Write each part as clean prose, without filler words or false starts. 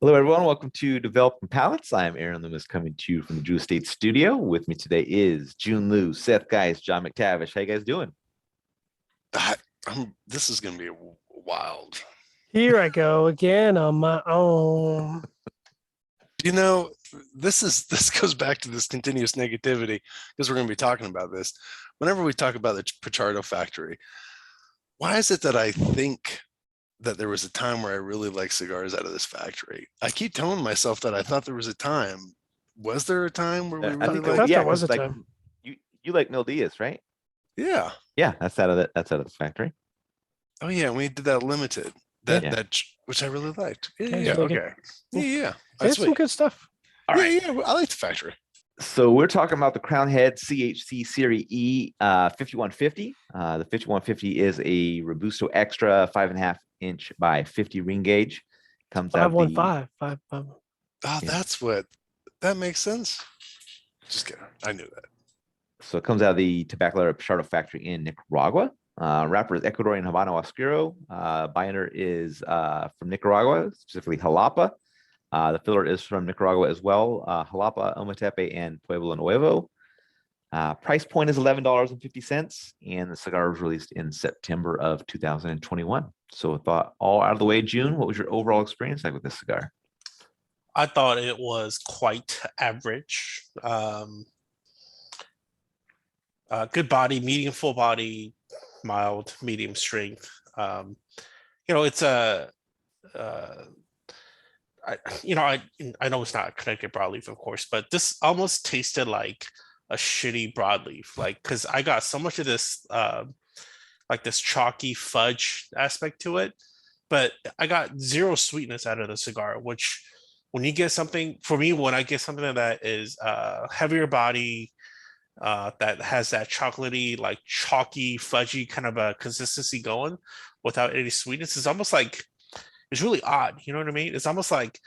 Hello, everyone. Welcome to Developing Palates. I am Aaron Loomis coming to you from the Drew Estate Studio. With me today is Jiunn Liu, Seth Guys, John McTavish. How you guys doing? This is going to be wild. Here I go again on my own. You know, this goes back to this continuous negativity because we're going to be talking about this. Whenever we talk about the Pichardo factory, why is it that I think that there was a time where I really liked cigars out of this factory? I keep telling myself that I thought there was a time. Was there a time where we I really think I liked? thought yeah, there was 'cause, a like time. you like Mil Diaz, right? Yeah. Yeah, that's out of the factory. Oh yeah, we did that limited. Yeah. Which I really liked. Yeah, Okay, yeah, it's really good. okay. Yeah. There's some Sweet. good stuff. All Yeah, right. yeah. I like the factory. So we're talking about the Crown Head CHC Serie E 5150. The 5150 is a Robusto Extra 5.5 inch by 50 ring gauge. Comes out the 515. 5. Oh, Yeah. that makes sense. Just kidding. I knew that. So it comes out of the Tabacalera Pichardo factory in Nicaragua. Wrapper is Ecuadorian Habano Oscuro. Binder is from Nicaragua, specifically Jalapa. The filler is from Nicaragua as well. Jalapa, Ometepe, and Pueblo Nuevo. Price point is $11.50, and the cigar was released in September of 2021. So with that all out of the way, June, what was your overall experience like with this cigar? I thought it was quite average. Good body, medium full body, mild, medium strength. It's uh, I know it's not Connecticut broadleaf, of course, but this almost tasted like a shitty broadleaf. Like, because I got so much of this, like this chalky fudge aspect to it, but I got zero sweetness out of the cigar, which when you get something, for me, when I get something that is heavier body, that has that chocolatey, like chalky, fudgy kind of a consistency going without any sweetness, it's almost like it's really odd. You know what I mean? It's almost like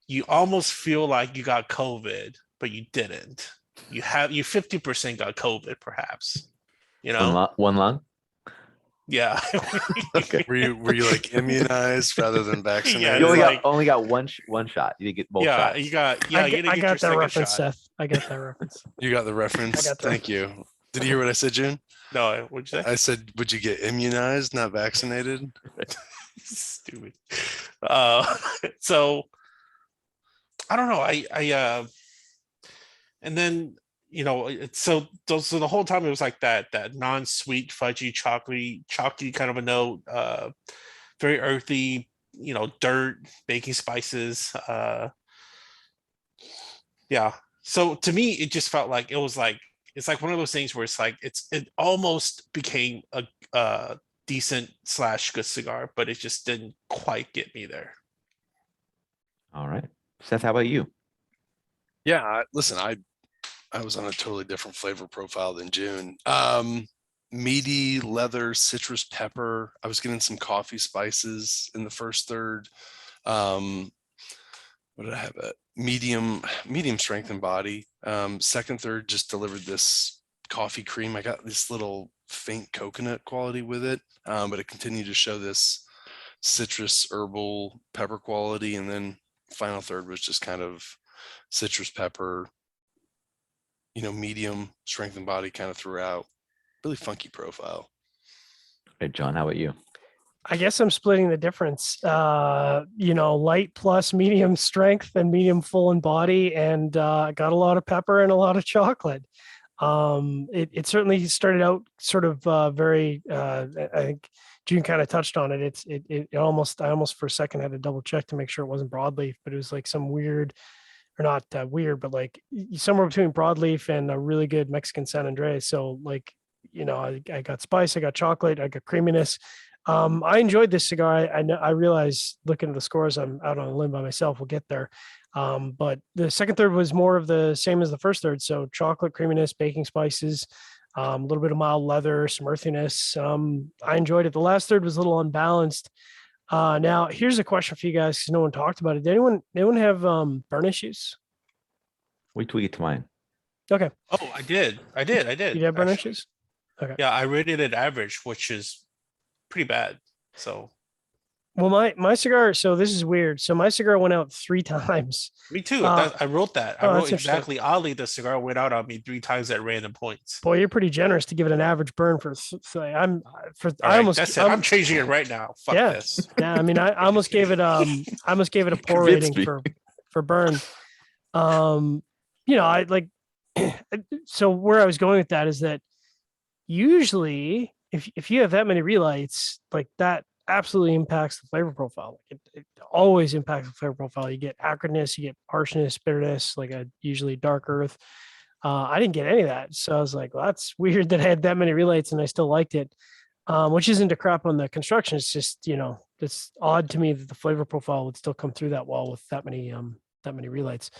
you almost feel like you got COVID, but you didn't. You 50% got COVID, perhaps. You know? One lung? Yeah. Okay. Were you like immunized rather than Yeah, vaccinated? You it's like only got one shot. You didn't get both yeah, shots. you got I, you get, didn't I get your got that second reference, shot. Seth. I got that reference. You got the reference. I got the Thank you. Did you hear what I said, June? No, what'd you say? I said, would you get immunized, not vaccinated? Stupid. Uh, so I don't know. And then so the whole time it was like that non-sweet, fudgy, chalky kind of a note, very earthy, dirt, baking spices. Yeah. So to me, it just felt like it's like one of those things where it's like it almost became a decent slash good cigar, but it just didn't quite get me there. All right. Seth, how about you? Yeah, listen, I was on a totally different flavor profile than June. Meaty, leather, citrus pepper. I was getting some coffee spices in the first third. What did I have? A medium strength and body. Second third just delivered this coffee cream. I got this little faint coconut quality with it, but it continued to show this citrus herbal pepper quality. And then final third was just kind of citrus pepper, medium strength and body kind of throughout. Really funky profile. Hey, John, how about you? I guess I'm splitting the difference. Light plus medium strength and medium full in body, and got a lot of pepper and a lot of chocolate. It certainly started out sort of very. I think June kind of touched on it. I almost for a second had to double check to make sure it wasn't broadleaf, but it was like some weird, or not weird, but like somewhere between broadleaf and a really good Mexican San Andres. So like, I got spice, I got chocolate, I got creaminess. I enjoyed this cigar. I know, I realize looking at the scores, I'm out on a limb by myself. We'll get there. But the second third was more of the same as the first third. So chocolate, creaminess, baking spices, a little bit of mild leather, some earthiness. I enjoyed it. The last third was a little unbalanced. Now here's a question for you guys, because no one talked about it. Did anyone have burn issues? Wait till we get to mine. Okay. Oh, I did. You have burn Actually. issues? Okay. Yeah, I rated it average, which is pretty bad. So Well, my cigar. So this is weird. So my cigar went out 3 times. Me too. Uh, I wrote that. I oh, wrote that's interesting. exactly. Oddly, the cigar went out on me 3 times at random points. Boy, you're pretty generous to give it an average burn for. I'm for. All I right, almost. that's it. I'm changing it right now. Fuck Yeah. this. Yeah. I mean, I almost gave it. I almost gave it a poor Convinced rating me. for burn. I like. So where I was going with that is that usually if you have that many relights, like that absolutely impacts the flavor profile. It always impacts the flavor profile. You get acridness, you get harshness, bitterness, like a usually dark earth. I didn't get any of that. So I was like, well, that's weird that I had that many relights and I still liked it. Which isn't a crap on the construction. It's just, it's odd to me that the flavor profile would still come through that well with that many relights.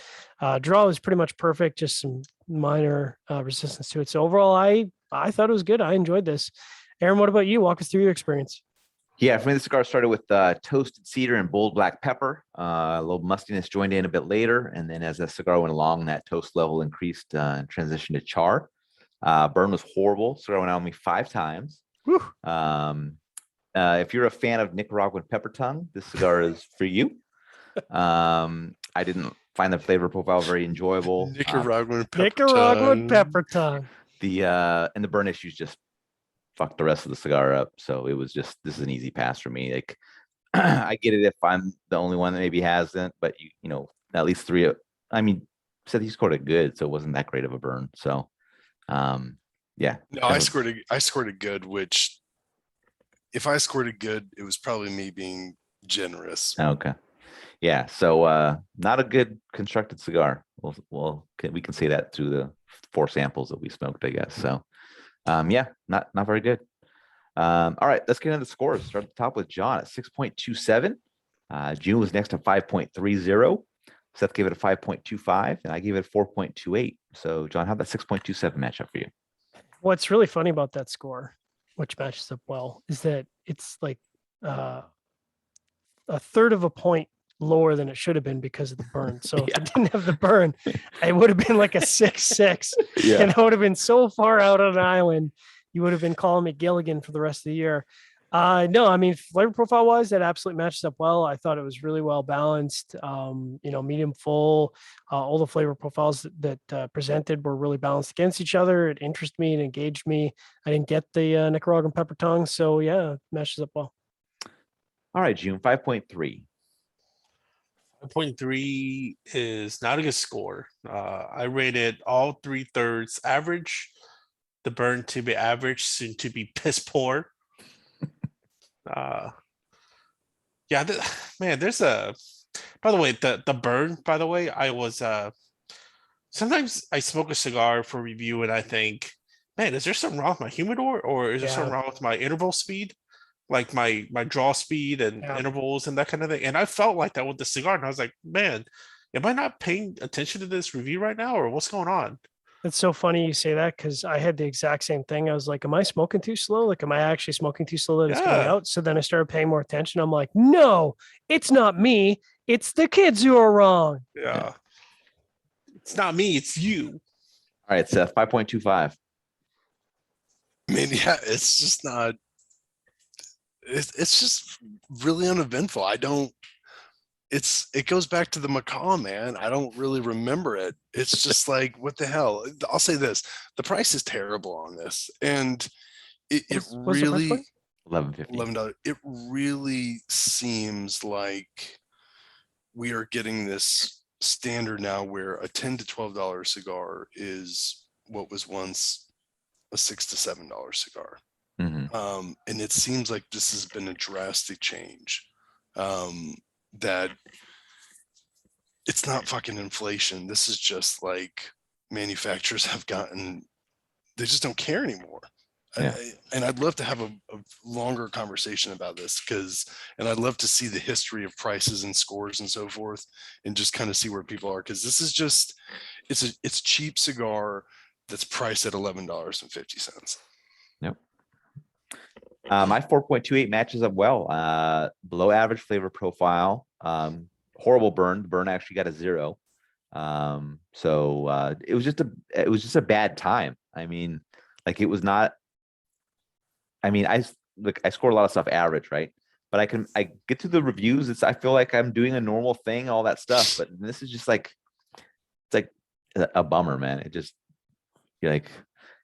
Draw was pretty much perfect, just some minor resistance to it. So overall, I thought it was good. I enjoyed this. Aaron, what about you? Walk us through your experience. Yeah, for me, the cigar started with toasted cedar and bold black pepper. A little mustiness joined in a bit later. And then as the cigar went along, that toast level increased and transitioned to char. Burn was horrible. Cigar went out on me 5 times. Whew. If you're a fan of Nicaraguan pepper tongue, this cigar is for you. I didn't find the flavor profile very enjoyable. Nicaraguan Pepper tongue. And the burn issues just fucked the rest of the cigar up. So it was just, this is an easy pass for me. Like, I get it if I'm the only one that maybe hasn't, but at least 3. I mean, Seth, he scored it good, so it wasn't that great of a burn. So, yeah. No, I scored a good, which if I scored a good, it was probably me being generous. Okay. Yeah. So, not a good constructed cigar. We can say that through the 4 samples that we smoked, I guess. So, yeah, not very good. All right, let's get into the scores. Start at the top with John at 6.27. Jiunn was next to 5.30. Seth gave it a 5.25, and I gave it a 4.28. So, John, how'd that 6.27 match up for you? What's really funny about that score, which matches up well, is that it's like a third of a point lower than it should have been because of the burn. So if it didn't have the burn, it would have been like a 6.6. Yeah. And I would have been so far out on an island. You would have been calling me Gilligan for the rest of the year. No, I mean, flavor profile wise, that absolutely matches up well. I thought it was really well balanced. Medium full, all the flavor profiles that presented were really balanced against each other. It interested me and engaged me. I didn't get the Nicaraguan pepper tongue. So yeah, it matches up well. All right, Jiunn, 5.3. 5.3 is not a good score. I rated all 3/3 average. The burn to be average, soon to be piss poor. Yeah, man, there's a. By the way, the burn. By the way, I was. Sometimes I smoke a cigar for review, and I think, man, is there something wrong with my humidor, or is there something wrong with my interval speed, like my draw speed and intervals and that kind of thing? And I felt like that with the cigar, and I was like, man, am I not paying attention to this review right now, or what's going on? It's so funny you say that because I had the exact same thing. I was like, am I smoking too slow? Like, am I actually smoking too slow that it's going out? So then I started paying more attention. I'm like, no, it's not me. It's the kids who are wrong. Yeah. It's not me. It's you. All right, Seth, 5.25. I mean, yeah, it's just not. It's just really uneventful. It goes back to the macaw, man. I don't really remember it. It's just like, what the hell? I'll say this: the price is terrible on this, and it really $11. It really seems like we are getting this standard now, where a $10 to $12 cigar is what was once a $6 to $7 cigar. Mm-hmm. And it seems like this has been a drastic change. That it's not fucking inflation. This is just like manufacturers they just don't care anymore. Yeah. And I'd love to have a longer conversation about this and I'd love to see the history of prices and scores and so forth, and just kind of see where people are. Cause this is just, it's cheap cigar that's priced at $11.50. Yep. My 4.28 matches up well. Below average flavor profile. Horrible burn. The burn actually got a 0. So it was just a bad time. I mean, like, it was not. I mean, I scored a lot of stuff average, right? but I get through the reviews. I feel like I'm doing a normal thing, all that stuff. But this is just like, it's like a bummer, man. It just, you're like,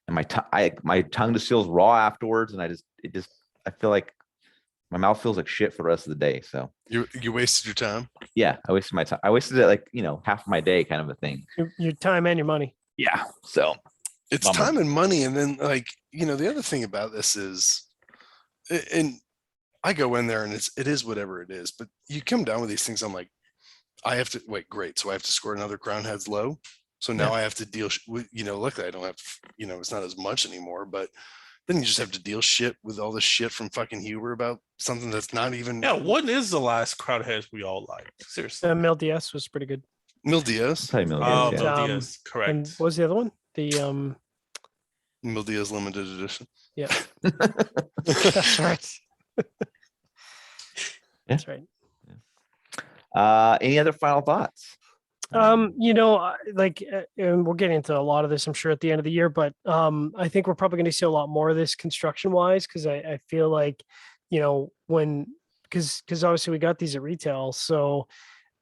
and my tongue just feels raw afterwards. And I feel like my mouth feels like shit for the rest of the day. So You wasted your time. yeah, I wasted my time. I wasted it like, half of my day kind of a thing. Your time and your money. Yeah. So It's bummer. time and money. And then the other thing about this is, and I go in there and it is whatever it is, but you come down with these things. I'm like, I have to wait. Great. So I have to score another crown heads low. So now I have to deal with, luckily I don't have to, it's not as much anymore, but then you just have to deal shit with all this shit from fucking Huber about something that's not even. Yeah, what is the last crowd heads we all liked? Seriously. Mil DS was pretty good. Mil Diaz. Probably Mil Oh, Diaz, Mil yeah. Diaz, correct. And what was the other one? The Mil Diaz limited edition. yeah. That's right. That's right. Any other final thoughts? And we'll get into a lot of this, I'm sure, at the end of the year, but I think we're probably going to see a lot more of this construction wise, because I feel like, because obviously we got these at retail. So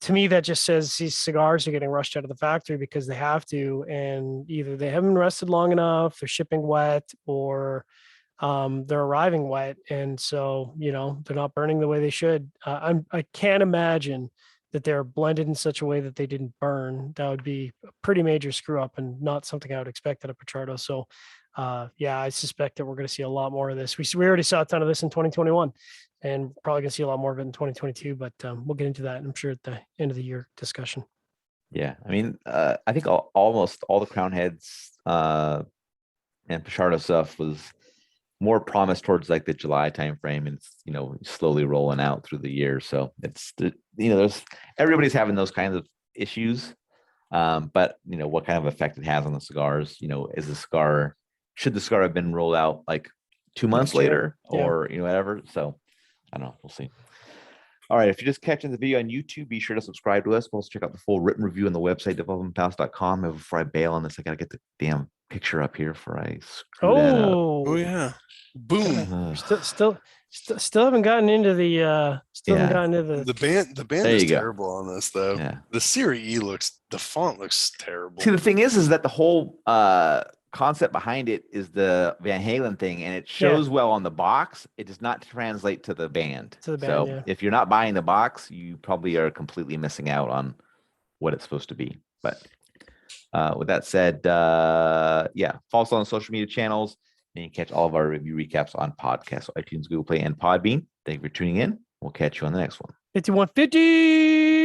to me, that just says these cigars are getting rushed out of the factory because they have to, and either they haven't rested long enough, they're shipping wet, or they're arriving wet. And so, they're not burning the way they should. I can't imagine that they're blended in such a way that they didn't burn. That would be a pretty major screw up and not something I would expect out of Pichardo. So I suspect that we're going to see a lot more of this. We already saw a ton of this in 2021, and probably going to see a lot more of it in 2022, but we'll get into that, I'm sure, at the end of the year discussion. Yeah. I mean, I think almost all the crown heads and Pichardo stuff was more promised towards like the July timeframe, and it's slowly rolling out through the year. So it's there's everybody's having those kinds of issues, but what kind of effect it has on the cigars. Should the cigar have been rolled out like 2 months later, or whatever? So I don't know. We'll see. All right. If you're just catching the video on YouTube, be sure to subscribe to us. Also check out the full written review on the website, developmentpalace.com. And before I bail on this, I got to get the damn picture up here before I screw that up. Oh yeah. Boom. Still haven't gotten into the haven't gotten into the band There is you go. terrible on this though. Yeah. The Serie the font looks terrible. See, the thing is that the whole concept behind it is the Van Halen thing, and it shows well on the box. It does not translate to the band. So if you're not buying the box, you probably are completely missing out on what it's supposed to be. But with that said, follow us on social media channels, and you can catch all of our review recaps on podcasts, iTunes, Google Play, and Podbean. Thank you for tuning in. We'll catch you on the next one. 5150.